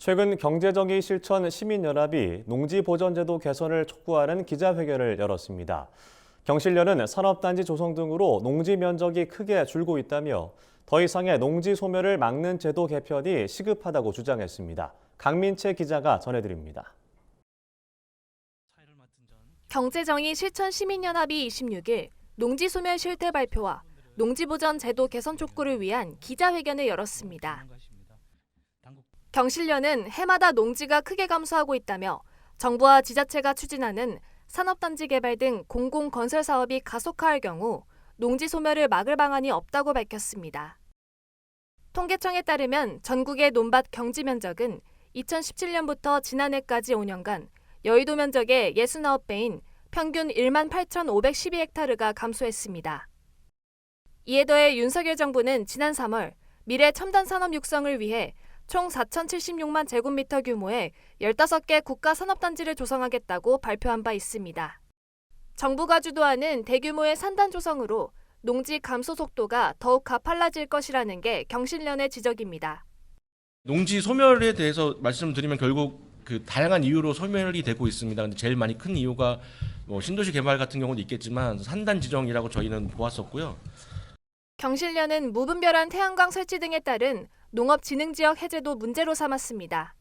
최근 경제정의 실천 시민연합이 농지보전제도 개선을 촉구하는 기자회견을 열었습니다. 경실련은 산업단지 조성 등으로 농지 면적이 크게 줄고 있다며 더 이상의 농지 소멸을 막는 제도 개편이 시급하다고 주장했습니다. 강민채 기자가 전해드립니다. 경제정의 실천 시민연합이 26일 농지 소멸 실태 발표와 농지보전 제도 개선 촉구를 위한 기자회견을 열었습니다. 경실련은 해마다 농지가 크게 감소하고 있다며 정부와 지자체가 추진하는 산업단지 개발 등 공공건설 사업이 가속화할 경우 농지 소멸을 막을 방안이 없다고 밝혔습니다. 통계청에 따르면 전국의 논밭 경지 면적은 2017년부터 지난해까지 5년간 여의도 면적의 69배인 평균 1만 8,512헥타르가 감소했습니다. 이에 더해 윤석열 정부는 지난 3월 미래 첨단 산업 육성을 위해 총 4,076만 제곱미터 규모의 15개 국가 산업단지를 조성하겠다고 발표한 바 있습니다. 정부가 주도하는 대규모의 산단 조성으로 농지 감소 속도가 더욱 가팔라질 것이라는 게 경실련의 지적입니다. 농지 소멸에 대해서 말씀드리면 결국 다양한 이유로 소멸이 되고 있습니다. 근데 제일 많이 큰 이유가 신도시 개발 같은 경우도 있겠지만 산단 지정이라고 저희는 보았었고요. 경실련은 무분별한 태양광 설치 등에 따른 농업진흥지역 해제도 문제로 삼았습니다.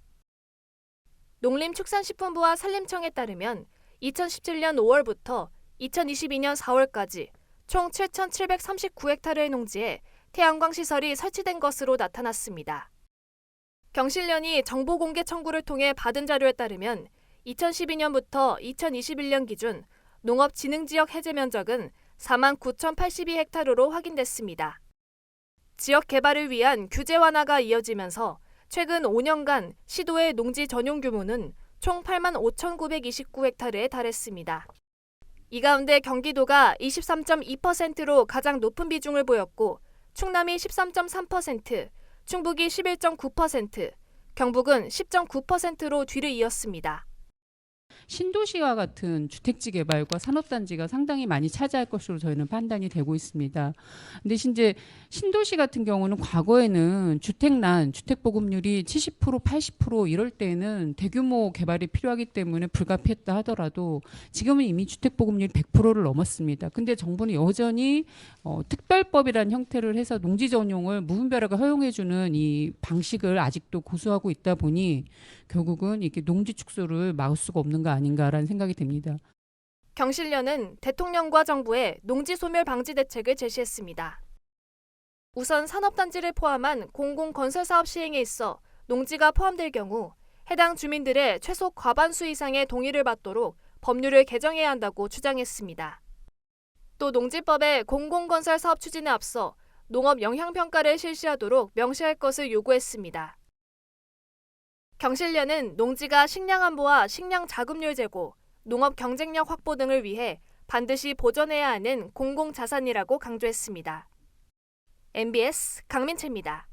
농림축산식품부와 산림청에 따르면 2017년 5월부터 2022년 4월까지 총 7,739헥타르의 농지에 태양광 시설이 설치된 것으로 나타났습니다. 경실련이 정보 공개 청구를 통해 받은 자료에 따르면 2012년부터 2021년 기준 농업진흥지역 해제 면적은 4만 9,082헥타르로 확인됐습니다. 지역 개발을 위한 규제 완화가 이어지면서 최근 5년간 시도의 농지 전용 규모는 총 8만 5,929헥타르에 달했습니다. 이 가운데 경기도가 23.2%로 가장 높은 비중을 보였고 충남이 13.3%, 충북이 11.9%, 경북은 10.9%로 뒤를 이었습니다. 신도시와 같은 주택지 개발과 산업단지가 상당히 많이 차지할 것으로 저희는 판단이 되고 있습니다. 근데 이제 신도시 같은 경우는 과거에는 주택난, 주택 보급률이 70%, 80% 이럴 때는 대규모 개발이 필요하기 때문에 불가피했다 하더라도 지금은 이미 주택 보급률이 100%를 넘었습니다. 근데 정부는 여전히 특별법이라는 형태를 해서 농지 전용을 무분별하게 허용해주는 이 방식을 아직도 고수하고 있다 보니 결국은 이렇게 농지 축소를 막을 수가 없는 거 아닌가라는 생각이 듭니다. 경실련은 대통령과 정부에 농지 소멸 방지 대책을 제시했습니다. 우선 산업단지를 포함한 공공건설 사업 시행에 있어 농지가 포함될 경우 해당 주민들의 최소 과반수 이상의 동의를 받도록 법률을 개정해야 한다고 주장했습니다. 또 농지법의 공공건설 사업 추진에 앞서 농업 영향평가를 실시하도록 명시할 것을 요구했습니다. 경실련은 농지가 식량 안보와 식량 자급률 제고, 농업 경쟁력 확보 등을 위해 반드시 보존해야 하는 공공자산이라고 강조했습니다. MBS 강민채입니다.